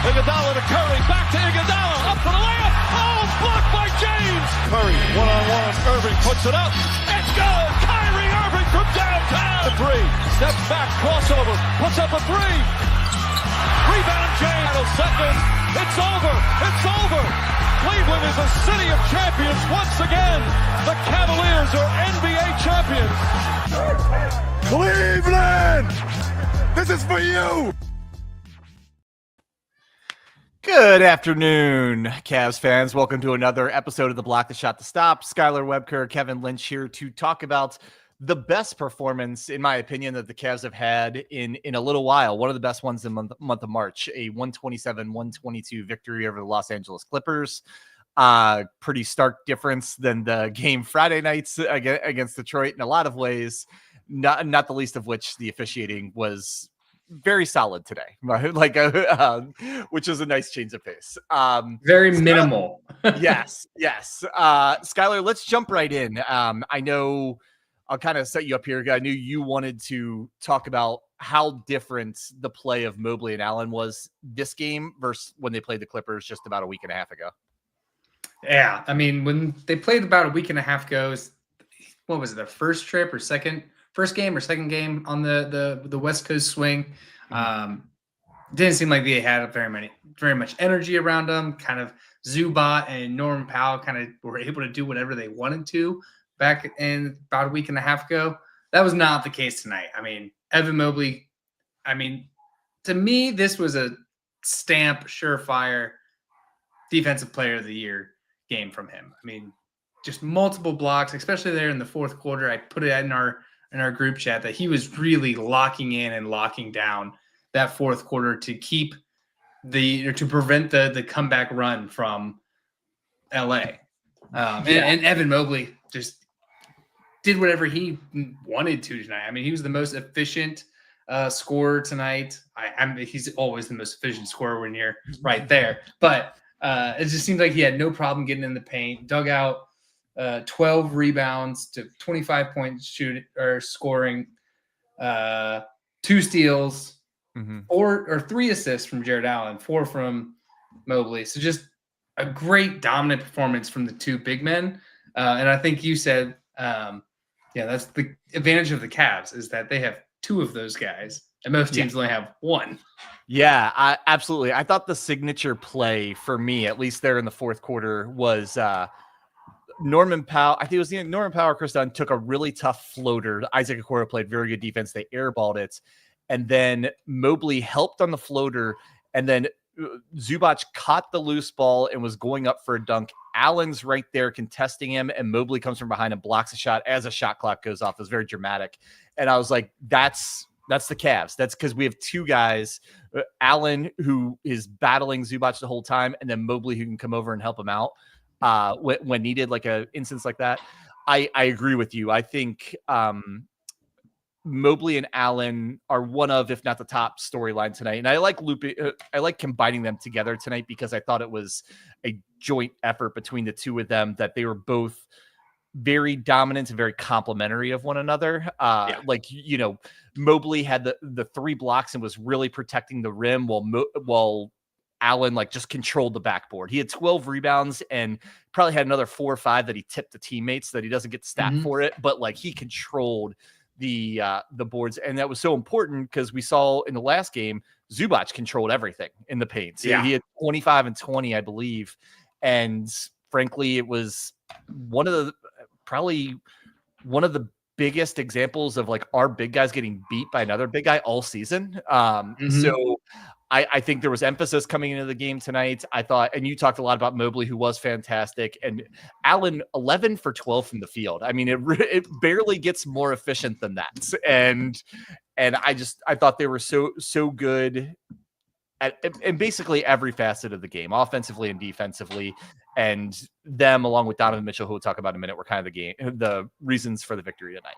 Iguodala to Curry, back to Iguodala, up for the layup. Oh, blocked by James. Curry, one-on-one. Irving puts it up. It's good. Kyrie Irving from downtown. The three, steps back, crossover, puts up a three. Rebound James. Second. It's over. It's over. Cleveland is a city of champions once again. The Cavaliers are NBA champions. Cleveland! This is for you! Good afternoon, Cavs fans. Welcome to another episode of the Block the Shot to Stop. Skylar Webker, Kevin Lynch here to talk about the best performance, in my opinion, that the Cavs have had in a little while. One of the best ones in the month of March, a 127-122 victory over the Los Angeles Clippers. Pretty stark difference than the game Friday nights against Detroit in a lot of ways, not the least of which the officiating was very solid today, which is a nice change of pace. Very minimal. yes. Skylar, let's jump right in. I know I'll kind of set you up here. I knew you wanted to talk about how different the play of Mobley and Allen was this game versus when they played the Clippers just about a week and a half ago. Yeah, I mean, when they played about a week and a half ago, what was it, their first game or second game on the West Coast swing? Didn't seem like they had very much energy around them. Kind of Zubac and Norman Powell kind of were able to do whatever they wanted to back in about a week and a half ago. That was not the case tonight. I mean, Evan Mobley, to me, this was a stamp, surefire defensive player of the year game from him. I mean, just multiple blocks, especially there in the fourth quarter. I put it in our group chat that he was really locking in and locking down that fourth quarter to prevent the comeback run from LA. And Evan Mobley just did whatever he wanted to tonight. I mean, he was the most efficient scorer tonight. He's always the most efficient scorer when you're right there. But it just seems like he had no problem getting in the paint, dug out 12 rebounds to 25 points scoring, 2 steals, 3 assists from Jared Allen, 4 from Mobley. So just a great dominant performance from the two big men. And I think you said, that's the advantage of the Cavs is that they have 2 of those guys, and most teams only have 1. Yeah, absolutely. I thought the signature play for me, at least there in the fourth quarter, was Norman Powell. I think it was Norman Powell or Chris Dunn took a really tough floater. Isaac Okoro played very good defense. They airballed it. And then Mobley helped on the floater. And then Zubac caught the loose ball and was going up for a dunk. Allen's right there contesting him, and Mobley comes from behind and blocks a shot as a shot clock goes off. It was very dramatic. And I was like, that's the Cavs. That's because we have 2 guys, Allen, who is battling Zubac the whole time, and then Mobley, who can come over and help him out when needed, like an instance like that. I agree with you. I think Mobley and Allen are one of, if not the top storyline tonight. And I like combining them together tonight because I thought it was a joint effort between the 2 of them, that they were both very dominant and very complimentary of one another. Mobley had the 3 blocks and was really protecting the rim while Allen just controlled the backboard. He had 12 rebounds and probably had another 4 or 5 that he tipped to teammates that he doesn't get stacked for it, but he controlled the boards. And that was so important because we saw in the last game, Zubac controlled everything in the paint. So he had 25 and 20, I believe. And frankly, it was probably one of the biggest examples of our big guys getting beat by another big guy all season. So I think there was emphasis coming into the game tonight. I thought, and you talked a lot about Mobley, who was fantastic, and Allen 11 for 12 from the field. I mean, it barely gets more efficient than that. And I thought they were so good in basically every facet of the game, offensively and defensively. And them, along with Donovan Mitchell, who we'll talk about in a minute, were kind of the reasons for the victory tonight.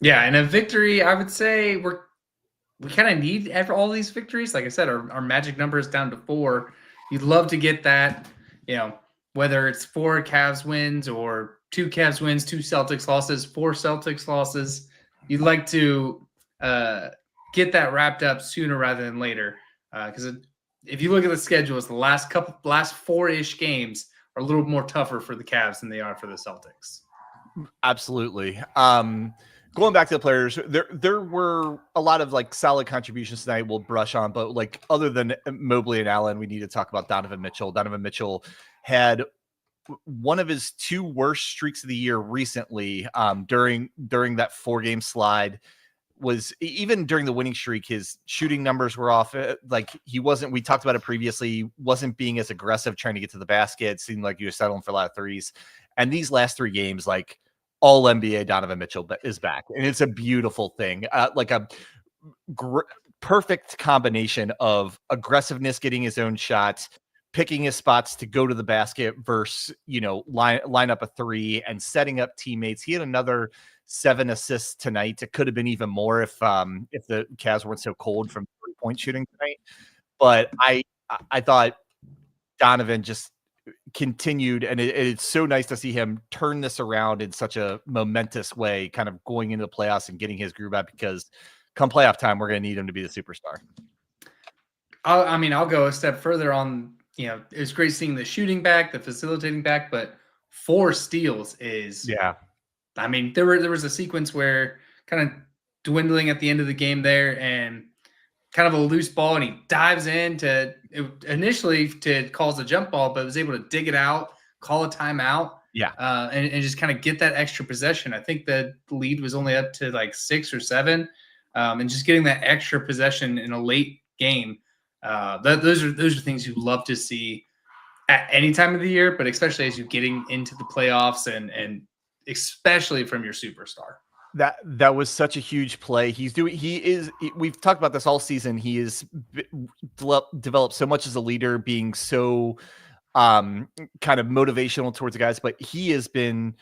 Yeah, and a victory, I would say we kind of need all these victories. Like I said, our magic number is down to 4. You'd love to get that, whether it's 4 Cavs wins or 2 Cavs wins, 2 Celtics losses, 4 Celtics losses. You'd like to get that wrapped up sooner rather than later. Because if you look at the schedules, the last 4-ish games are a little more tougher for the Cavs than they are for the Celtics. Absolutely. Going back to the players, there were a lot of like solid contributions tonight we'll brush on, but like other than Mobley and Allen, we need to talk about Donovan Mitchell. Donovan Mitchell had one of his 2 worst streaks of the year recently, during that 4-game slide. Was even during the winning streak, his shooting numbers were off. Like we talked about it previously, wasn't being as aggressive trying to get to the basket. It seemed like he was settling for a lot of threes. And these last 3 games, like all NBA Donovan Mitchell is back. And it's a beautiful thing. Like a perfect combination of aggressiveness, getting his own shots, picking his spots to go to the basket versus, line up a 3 and setting up teammates. He had another 7 assists tonight. It could have been even more if the Cavs weren't so cold from 3-point shooting tonight. But I thought Donovan just continued, and it's so nice to see him turn this around in such a momentous way, kind of going into the playoffs and getting his groove out, because come playoff time, we're going to need him to be the superstar. I'll go a step further on. It was great seeing the shooting back, the facilitating back, but 4 steals is there was a sequence where kind of dwindling at the end of the game there, and kind of a loose ball, and he dives in initially to cause a jump ball, but was able to dig it out, call a timeout, and just kind of get that extra possession. I think the lead was only up to like 6 or 7, and just getting that extra possession in a late game. Those are things you love to see at any time of the year, but especially as you're getting into the playoffs and especially from your superstar. That was such a huge play. We've talked about this all season. He is developed so much as a leader, being so kind of motivational towards the guys, but he has been,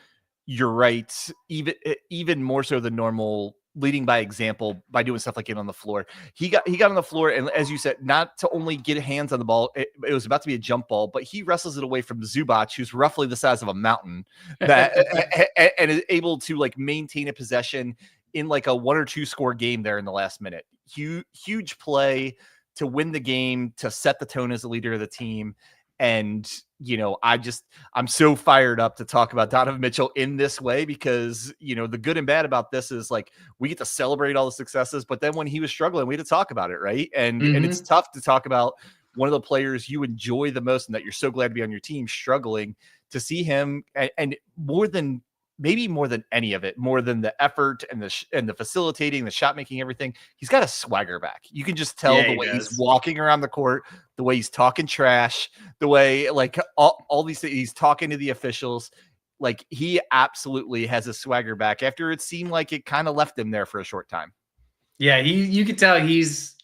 you're right, even more so than normal, leading by example by doing stuff like getting on the floor. He got on the floor, and as you said, not to only get hands on the ball, it was about to be a jump ball, but he wrestles it away from Zubac, who's roughly the size of a mountain, and is able to like maintain a possession in like a 1 or 2 score game there in the last minute. Huge play to win the game, to set the tone as a leader of the team. And, I'm so fired up to talk about Donovan Mitchell in this way, because, the good and bad about this is like, we get to celebrate all the successes, but then when he was struggling, we had to talk about it. Right. And it's tough to talk about one of the players you enjoy the most and that you're so glad to be on your team struggling, to see him, and more than any of it, more than the effort and the facilitating, the shot making, everything, he's got a swagger back. You can just tell the way he's walking around the court, the way he's talking trash, the way like all these things, he's talking to the officials. Like, he absolutely has a swagger back after it seemed like it kind of left him there for a short time. Yeah, you could tell he's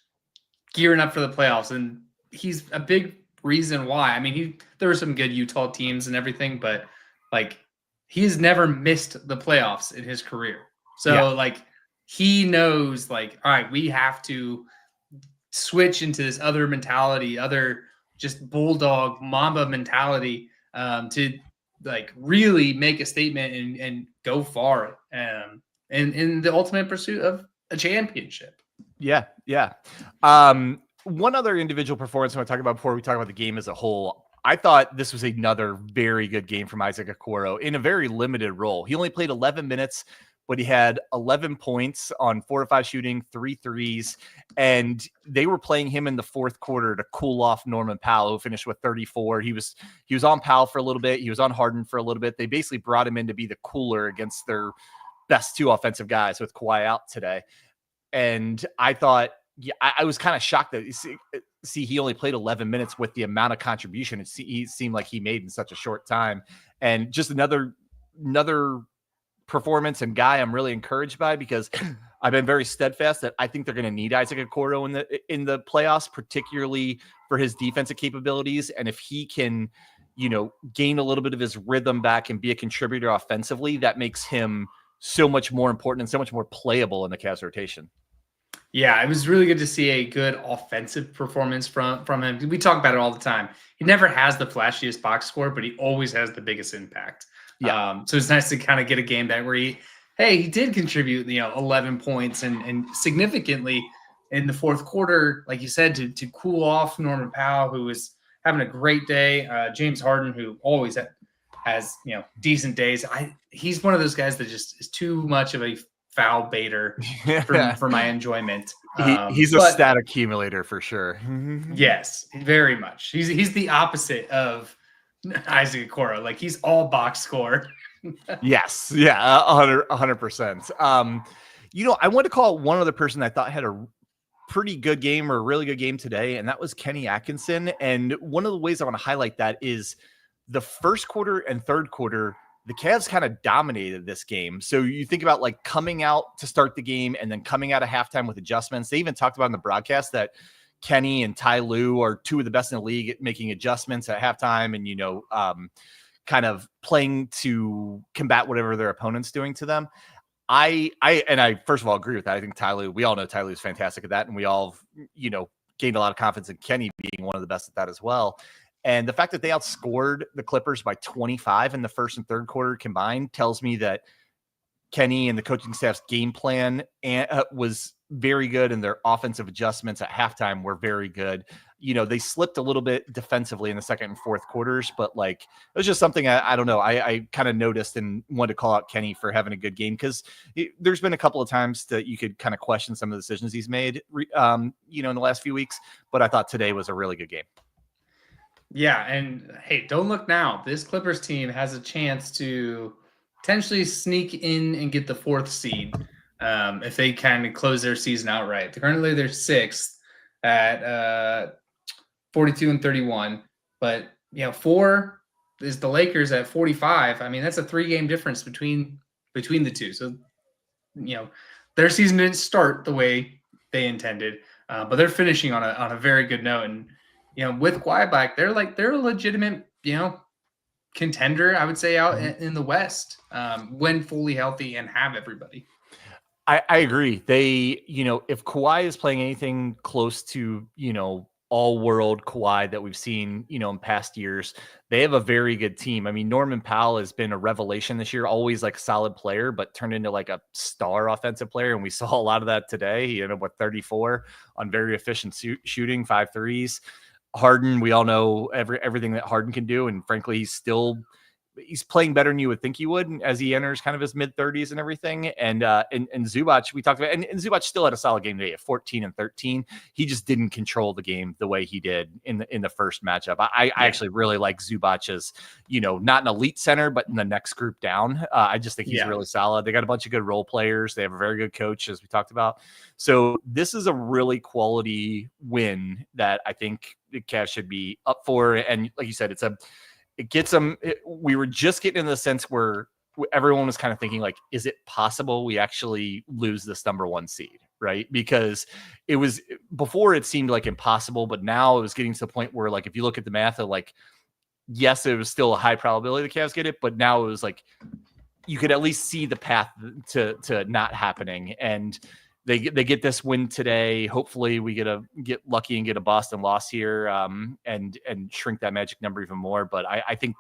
gearing up for the playoffs, and he's a big reason why. There were some good Utah teams and everything, but like, he's never missed the playoffs in his career. So he knows like, all right, we have to switch into this other mentality, other just bulldog Mamba mentality, to like really make a statement and go far, in the ultimate pursuit of a championship. Yeah. One other individual performance I want to talk about before we talk about the game as a whole. I thought this was another very good game from Isaac Okoro in a very limited role. He only played 11 minutes, but he had 11 points on 4 or 5 shooting, 3 threes, and they were playing him in the fourth quarter to cool off Norman Powell, who finished with 34. He was on Powell for a little bit. He was on Harden for a little bit. They basically brought him in to be the cooler against their best 2 offensive guys with Kawhi out today. And I thought, I was kind of shocked that he only played 11 minutes with the amount of contribution it seemed like he made in such a short time. And just another performance and guy I'm really encouraged by, because I've been very steadfast that I think they're going to need Isaac Okoro in the playoffs, particularly for his defensive capabilities. And if he can, gain a little bit of his rhythm back and be a contributor offensively, that makes him so much more important and so much more playable in the Cavs rotation. Yeah, it was really good to see a good offensive performance from him. We talk about it all the time. He never has the flashiest box score, but he always has the biggest impact. Yeah. So it's nice to kind of get a game back where he did contribute, 11 points and significantly in the fourth quarter, like you said, to cool off Norman Powell, who was having a great day. James Harden, who always has decent days. He's one of those guys that just is too much of a foul baiter for my enjoyment. He's a stat accumulator for sure. Yes, very much. He's the opposite of Isaac Okoro. Like, he's all box score. Yes. Yeah. 100%. I want to call one other person I thought had a pretty good game or a really good game today, and that was Kenny Atkinson. And one of the ways I want to highlight that is the first quarter and third quarter, the Cavs kind of dominated this game. So you think about like coming out to start the game and then coming out of halftime with adjustments. They even talked about in the broadcast that Kenny and Ty Lue are two of the best in the league at making adjustments at halftime and, kind of playing to combat whatever their opponent's doing to them. I first of all agree with that. I think Ty Lue, we all know Ty Lue is fantastic at that. And we all, gained a lot of confidence in Kenny being one of the best at that as well. And the fact that they outscored the Clippers by 25 in the first and third quarter combined tells me that Kenny and the coaching staff's game plan was very good, and their offensive adjustments at halftime were very good. They slipped a little bit defensively in the second and fourth quarters, but like, it was just something I don't know. I kind of noticed and wanted to call out Kenny for having a good game, because there's been a couple of times that you could kind of question some of the decisions he's made, in the last few weeks, but I thought today was a really good game. Yeah, and hey, don't look now. This Clippers team has a chance to potentially sneak in and get the 4th seed if they kind of close their season outright. Currently, they're 6th at 42-31, but 4 is the Lakers at 45. I mean, that's a 3-game difference between the two. So, their season didn't start the way they intended, but they're finishing on a very good note. And with Kawhi back, they're a legitimate, contender, I would say, out in the West when fully healthy and have everybody. I agree. They, if Kawhi is playing anything close to, all-world Kawhi that we've seen, in past years, they have a very good team. I mean, Norman Powell has been a revelation this year, always like a solid player, but turned into like a star offensive player. And we saw a lot of that today. He ended up with 34 on very efficient shooting, 5 threes. Harden, we all know everything that Harden can do. And frankly, he's playing better than you would think he would as he enters kind of his mid-30s and everything. And Zubac, we talked about, and Zubac still had a solid game today at 14 and 13. He just didn't control the game the way he did in the first matchup. I actually really like Zubac as, not an elite center, but in the next group down. I just think he's really solid. They got a bunch of good role players. They have a very good coach, as we talked about. So this is a really quality win that I think the Cavs should be up for. And like you said, it gets them. We were just getting in the sense where everyone was kind of thinking like, is it possible we actually lose this number 1 seed? Right. Because it was before it seemed like impossible, but now it was getting to the point where, like, if you look at the math of like, yes, it was still a high probability the Cavs get it, but now it was like, you could at least see the path to not happening. And they get this win today. Hopefully we get lucky and get a Boston loss here and shrink that magic number even more. But I think,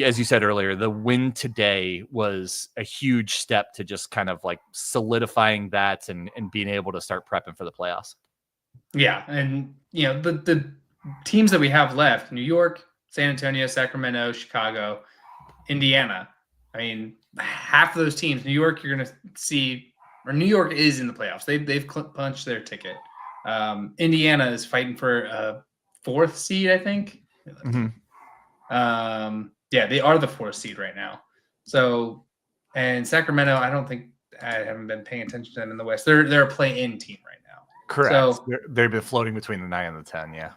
as you said earlier, the win today was a huge step to just kind of like solidifying that and being able to start prepping for the playoffs. Yeah. And, the teams that we have left, New York, San Antonio, Sacramento, Chicago, Indiana. I mean, half of those teams, New York, you're going to see, or New York is in the playoffs. They've punched their ticket. Indiana is fighting for a 4th seed, I think. Mm-hmm. They are the 4th seed right now. So, and Sacramento, I haven't been paying attention to them in the West. They're a play-in team right now. Correct. So, they've been floating between the 9 and the 10. Yeah.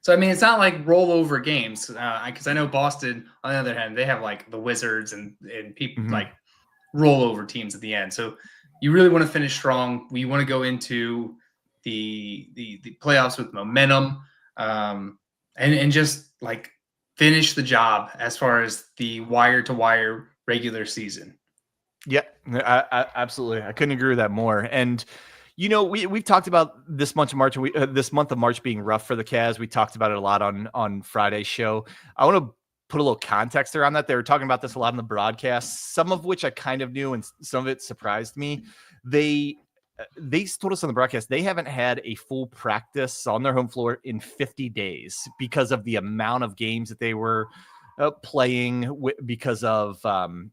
So, I mean, it's not like rollover games, because I know Boston, on the other hand, they have like the Wizards and people like rollover teams at the end. So you really want to finish strong. We want to go into the playoffs with momentum and just like finish the job as far as the wire to wire regular season. Yeah, I absolutely. I couldn't agree with that more. And we've talked about this month of March. This month of March being rough for the Cavs. We talked about it a lot on Friday's show. I want to put a little context around that. They were talking about this a lot in the broadcast, some of which I kind of knew, and some of it surprised me. they told us on the broadcast they haven't had a full practice on their home floor in 50 days because of the amount of games that they were playing, because of the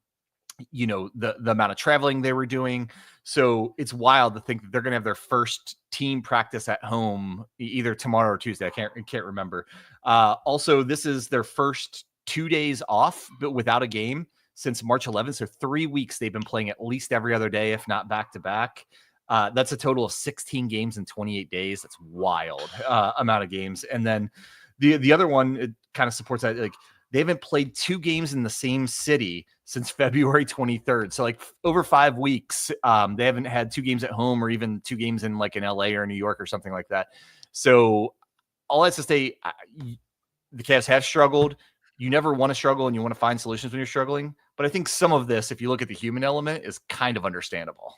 amount of traveling they were doing. So it's wild to think that they're going to have their first team practice at home either tomorrow or Tuesday. I can't remember. Also, this is their first 2 days off, but without a game since March 11th. So 3 weeks they've been playing at least every other day, if not back to back. That's a total of 16 games in 28 days. That's wild amount of games. And then the other one, it kind of supports that. Like, they haven't played 2 games in the same city since February 23rd. So like over 5 weeks, they haven't had 2 games at home or even 2 games in like in LA or New York or something like that. So all that's to say, the Cavs have struggled. You never want to struggle and you want to find solutions when you're struggling. But I think some of this, if you look at the human element, is kind of understandable.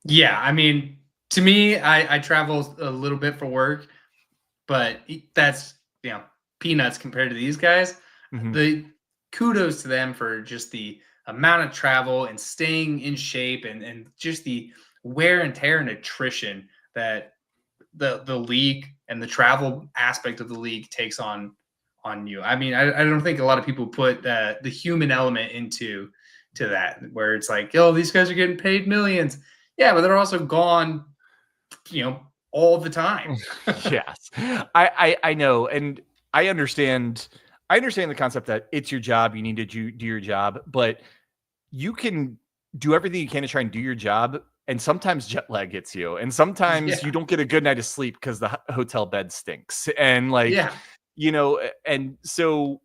Yeah. I mean, to me, I travel a little bit for work, but that's, peanuts compared to these guys. Mm-hmm. The kudos to them for just the amount of travel and staying in shape and just the wear and tear and attrition that the league and the travel aspect of the league takes on you. I mean, I don't think a lot of people put the human element into that, where it's like, oh, these guys are getting paid millions. Yeah, but they're also gone, all the time. Yes, I know. And I understand the concept that it's your job. You need to do your job, but you can do everything you can to try and do your job. And sometimes jet lag gets you. And sometimes you don't get a good night of sleep because the hotel bed stinks. And and so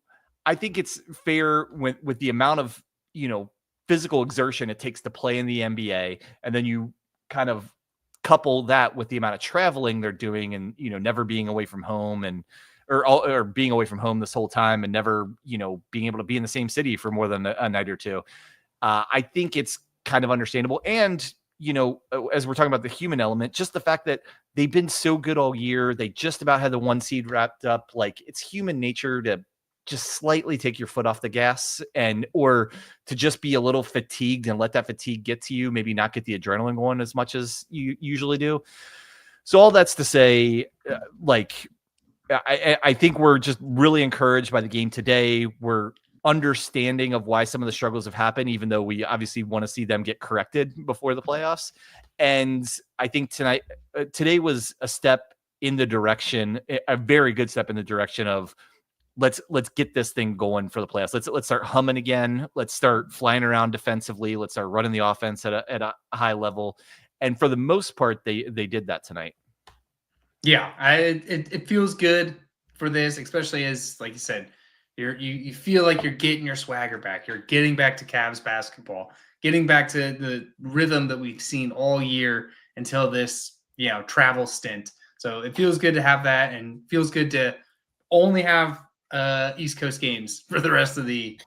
I think it's fair with the amount of, physical exertion it takes to play in the NBA. And then you kind of couple that with the amount of traveling they're doing and, never being away from home or being away from home this whole time and never, being able to be in the same city for more than a night or two. I think it's kind of understandable. And, as we're talking about the human element, just the fact that they've been so good all year, they just about had the 1 seed wrapped up. Like, it's human nature to just slightly take your foot off the gas or to just be a little fatigued and let that fatigue get to you, maybe not get the adrenaline going as much as you usually do. So all that's to say, I think we're just really encouraged by the game today. We're understanding of why some of the struggles have happened, even though we obviously want to see them get corrected before the playoffs. And I think today was a step in the direction, a very good step in the direction of let's get this thing going for the playoffs. Let's start humming again. Let's start flying around defensively. Let's start running the offense at a high level. And for the most part, they did that tonight. Yeah, it feels good for this, especially as, like you said, you feel like you're getting your swagger back. You're getting back to Cavs basketball, getting back to the rhythm that we've seen all year until this, travel stint. So it feels good to have that, and feels good to only have East Coast games for the rest of the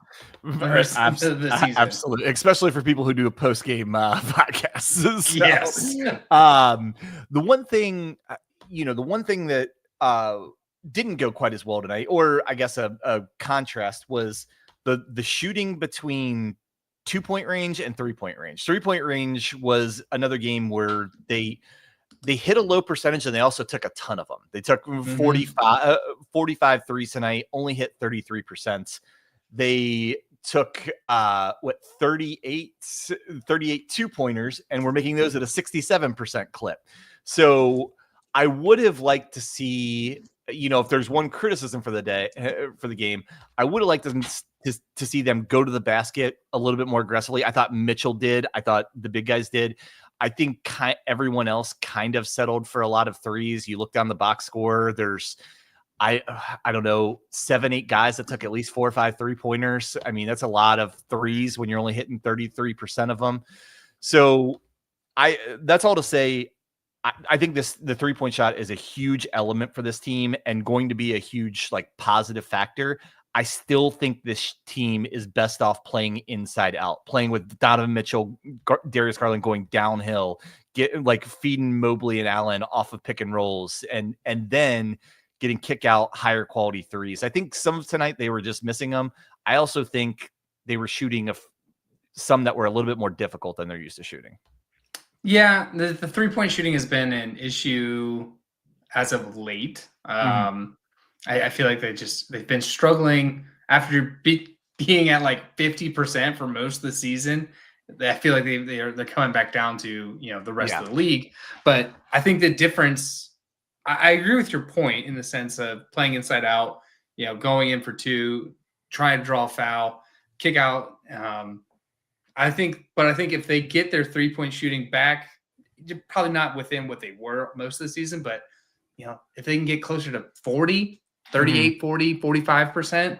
season. Absolutely, especially for people who do a post game podcasts. So, yes. The one thing that didn't go quite as well tonight, or I guess a contrast, was the shooting between 2-point range and 3-point range. 3-point range was another game where they hit a low percentage and they also took a ton of them. They took 45 threes tonight, only hit 33%. They took 38 2-pointers and we're making those at a 67% clip. So I would have liked to see, if there's one criticism for the game, I would have liked to see them go to the basket a little bit more aggressively. I thought Mitchell did. I thought the big guys did. I think everyone else kind of settled for a lot of threes. You look down the box score, there's, I don't know, 7-8 guys that took at least 4 or 5 3-pointers. I mean, that's a lot of threes when you're only hitting 33% of them. So that's all to say. I think the 3-point shot is a huge element for this team and going to be a huge positive factor. I still think this team is best off playing inside out, playing with Donovan Mitchell, Darius Garland going downhill, feeding Mobley and Allen off of pick and rolls, and then getting kick out higher quality threes. I think some of tonight they were just missing them. I also think they were shooting some that were a little bit more difficult than they're used to shooting. Yeah, the 3-point shooting has been an issue as of late. I feel like they've been struggling after being at like 50% for most of the season. I feel like they're coming back down to the rest of the league. But I think the difference. I agree with your point in the sense of playing inside out. Going in for two, trying to draw a foul, kick out. I think if they get their 3-point shooting back, probably not within what they were most of the season, but if they can get closer to 40, 38, 40, 45%,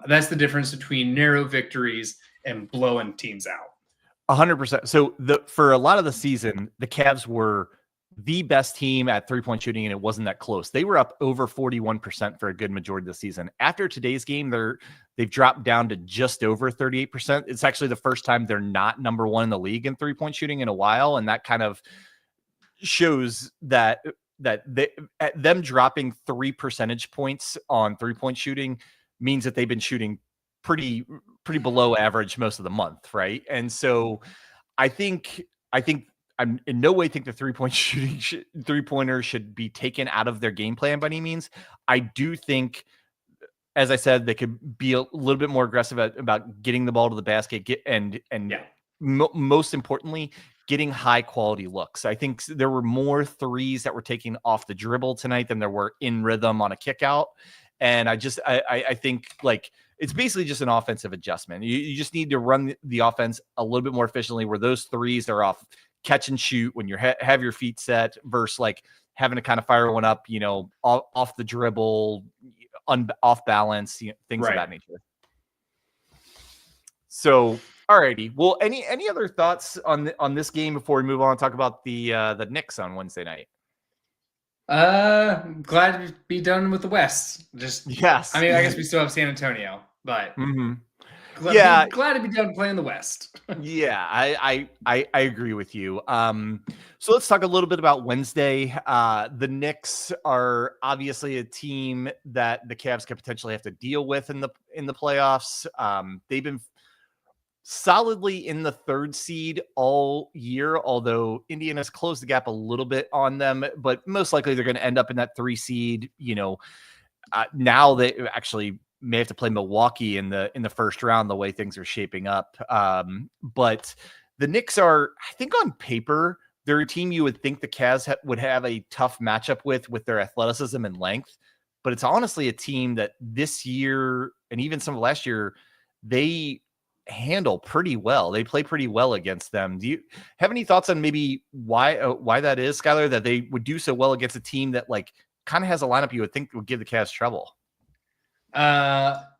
that's the difference between narrow victories and blowing teams out. 100%. So for a lot of the season, the Cavs were the best team at 3-point shooting, and it wasn't that close. They were up over 41% for a good majority of the season. After today's game, they've dropped down to just over 38%. It's actually the first time they're not number one in the league in 3-point shooting in a while, and that kind of shows that them dropping 3 percentage points on 3-point shooting means that they've been shooting pretty below average most of the month, right? And so I think I'm in no way think the 3-point shooting 3-pointer should be taken out of their game plan by any means. I do think, as I said, they could be a little bit more aggressive about getting the ball to the basket, most importantly, getting high quality looks. I think there were more threes that were taken off the dribble tonight than there were in rhythm on a kick out. And I think like it's basically just an offensive adjustment. You just need to run the offense a little bit more efficiently where those threes are off catch and shoot when you have your feet set versus like having to kind of fire one up, off the dribble, off balance, things of that nature. So, alrighty. Well, any other thoughts on this game before we move on and talk about the Knicks on Wednesday night? Glad to be done with the West. Yes. I mean, I guess we still have San Antonio, but glad to be done playing the West. Yeah, I agree with you. So let's talk a little bit about Wednesday. The Knicks are obviously a team that the Cavs could potentially have to deal with in the playoffs. They've been solidly in the 3rd seed all year, although Indiana's closed the gap a little bit on them, but most likely they're going to end up in that 3 seed. Now they actually may have to play Milwaukee in the first round, the way things are shaping up. But the Knicks are, I think on paper, they're a team you would think the Cavs would have a tough matchup with their athleticism and length. But it's honestly a team that this year, and even some of last year, they handle pretty well. They play pretty well against them. Do you have any thoughts on maybe why that is, Skylar, that they would do so well against a team that like kind of has a lineup you would think would give the Cavs trouble?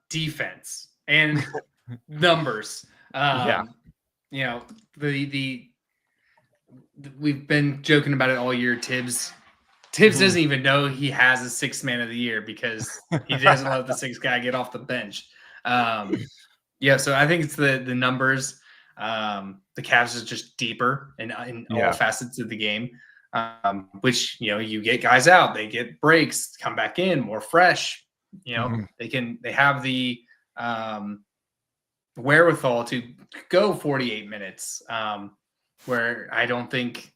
Defense and numbers. We've been joking about it all year. Tibbs doesn't even know he has a 6th man of the year because he doesn't let the 6th guy get off the bench. So I think it's the numbers. The Cavs is just deeper in all facets of the game, which you get guys out, they get breaks, come back in more fresh. They have the wherewithal to go 48 minutes, where I don't think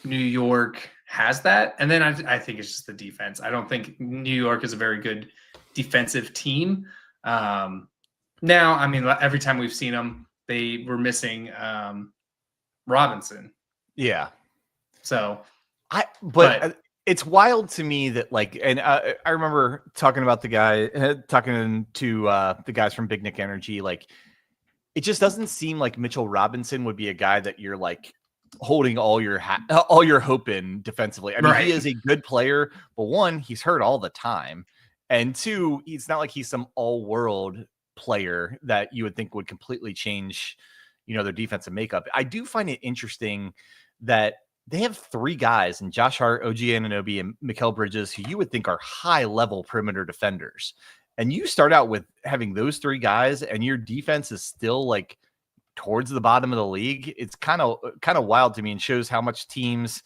New York has that. And then I think it's just the defense. I don't think New York is a very good defensive team. Now, I mean, every time we've seen them, they were missing Robinson. Yeah. So, but it's wild to me that and I remember talking to the guys from Big Nick Energy. Like, it just doesn't seem like Mitchell Robinson would be a guy that you're like holding all your hope in defensively. I mean, He is a good player, but 1, he's hurt all the time, and 2, it's not like he's some all-world player that you would think would completely change, their defensive makeup. I do find it interesting that they have 3 guys in Josh Hart, OG Anunoby, and Mikal Bridges, who you would think are high-level perimeter defenders. And you start out with having those 3 guys, and your defense is still like towards the bottom of the league. It's kind of wild to me, and shows how much teams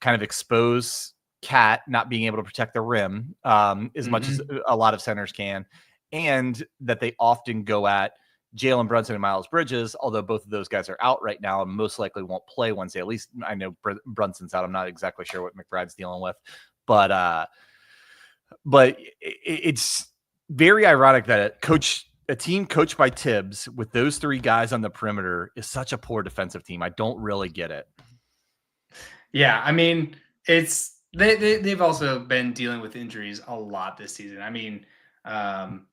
kind of expose Cat not being able to protect the rim as much as a lot of centers can, and that they often go at Jalen Brunson and Miles Bridges, although both of those guys are out right now and most likely won't play Wednesday. At least I know Brunson's out. I'm not exactly sure what McBride's dealing with, but it's very ironic that a team coached by Tibbs with those three guys on the perimeter is such a poor defensive team. I don't really get it. Yeah, I mean, they've also been dealing with injuries a lot this season. I mean, I'm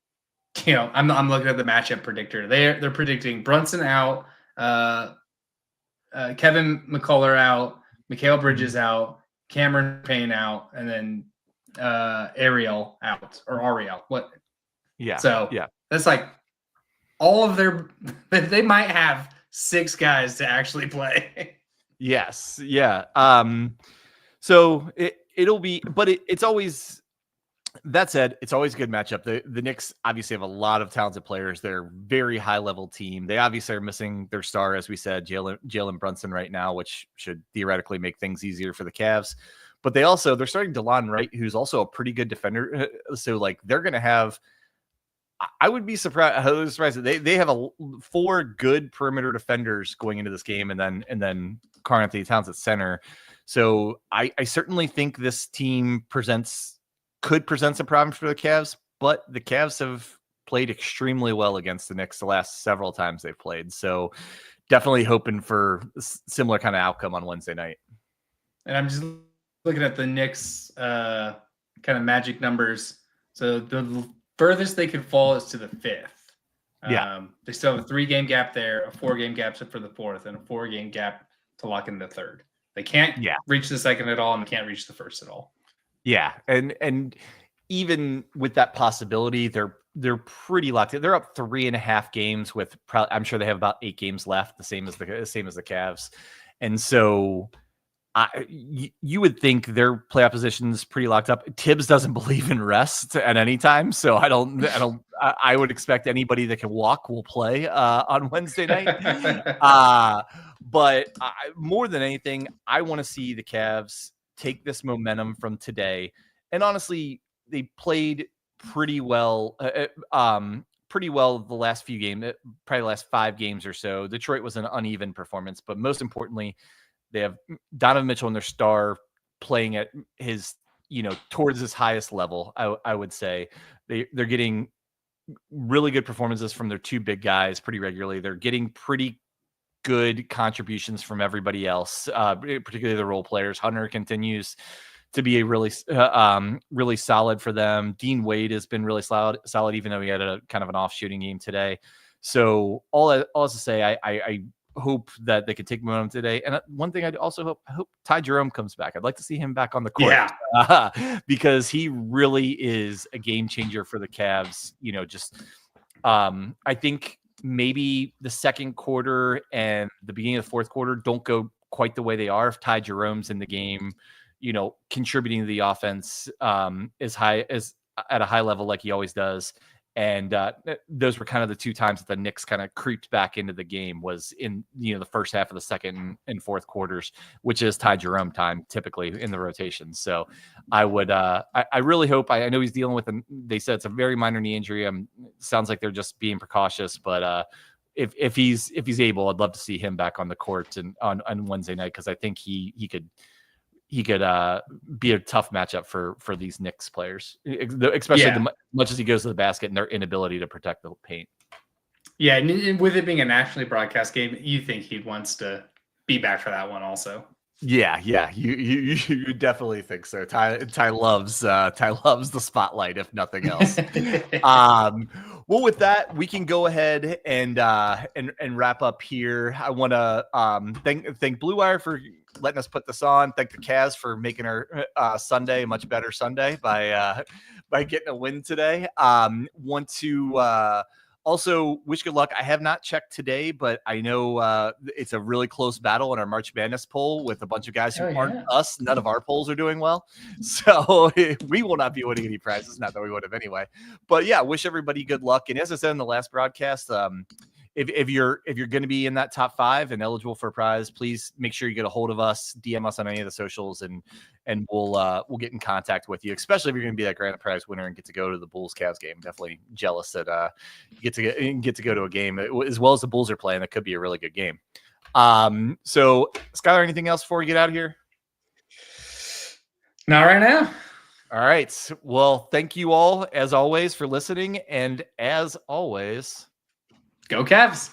looking at the matchup predictor. They're predicting Brunson out, Kevin McCullough out, Mikal Bridges out, Cameron Payne out, and then Ariel out or Ariel. What? Yeah. So yeah, that's like all of they might have 6 guys to actually play. Yes. Yeah. So it'll be, but it's always, that said, it's always a good matchup. The Knicks obviously have a lot of talented players. They're a very high level team. They obviously are missing their star, as we said, Jalen Brunson right now, which should theoretically make things easier for the Cavs. But they're starting DeLon Wright, who's also a pretty good defender. So like they're going to have, I would be surprised. I was surprised that they have 4 good perimeter defenders going into this game, and then Karl-Anthony Towns at center. So I certainly think this team could present some problems for the Cavs, but the Cavs have played extremely well against the Knicks the last several times they've played. So definitely hoping for a similar kind of outcome on Wednesday night. And I'm just looking at the Knicks kind of magic numbers. So the furthest they could fall is to the 5th. Yeah. They still have a 3-game gap there, a 4-game gap for the 4th, and a 4-game gap to lock in the 3rd. They can't reach the 2nd at all, and they can't reach the 1st at all. Yeah, and even with that possibility, they're pretty locked in. They're up 3.5 games with I'm sure they have about 8 games left, the same as the Cavs, and so you would think their playoff position is pretty locked up. Tibbs doesn't believe in rest at any time, so I would expect anybody that can walk will play on Wednesday night. But more than anything, I want to see the Cavs take this momentum from today. And honestly, they played pretty well the last few games, probably the last 5 games or so. Detroit was an uneven performance, but most importantly, they have Donovan Mitchell and their star playing at his, towards his highest level. I would say they're getting really good performances from their 2 big guys pretty regularly. They're getting pretty good contributions from everybody else, particularly the role players. Hunter continues to be a really solid for them. Dean Wade has been really solid, even though he had a kind of an off shooting game today. So all to say, I hope that they could take momentum today. And one thing I also hope Ty Jerome comes back. I'd like to see him back on the court, because he really is a game changer for the Cavs. I think maybe the second quarter and the beginning of the fourth quarter don't go quite the way they are if Ty Jerome's in the game, contributing to the offense as at a high level like he always does. And those were kind of the 2 times that the Knicks kind of creeped back into the game, was in the first half of the second and fourth quarters, which is Ty Jerome time typically in the rotation. So I would I really hope, I know he's dealing with they said it's a very minor knee injury. Sounds like they're just being precautious, but if he's able, I'd love to see him back on the court and on Wednesday night, because I think he could be a tough matchup for these Knicks players, especially as much as he goes to the basket and their inability to protect the paint. Yeah, and with it being a nationally broadcast game, you think he wants to be back for that one also. Yeah, you definitely think so. Ty loves the spotlight, if nothing else. Well, with that, we can go ahead and wrap up here. I want to thank Blue Wire for letting us put this on. Thank the Cavs for making our Sunday a much better Sunday by getting a win today. Want to also wish good luck. I have not checked today, but I know it's a really close battle in our March Madness poll with a bunch of guys who aren't us. None of our polls are doing well, so we will not be winning any prizes. Not that we would have anyway. But yeah, wish everybody good luck. And as I said in the last broadcast, if you're going to be in that top 5 and eligible for a prize, please make sure you get a hold of us, DM us on any of the socials, and we'll get in contact with you, especially if you're going to be that grand prize winner and get to go to the Bulls Cavs game. Definitely jealous that you get to go to a game as well as the Bulls are playing. That could be a really good game. So Skylar, anything else before we get out of here? Not right now. All right. Well, thank you all as always for listening, and as always, Go Cavs.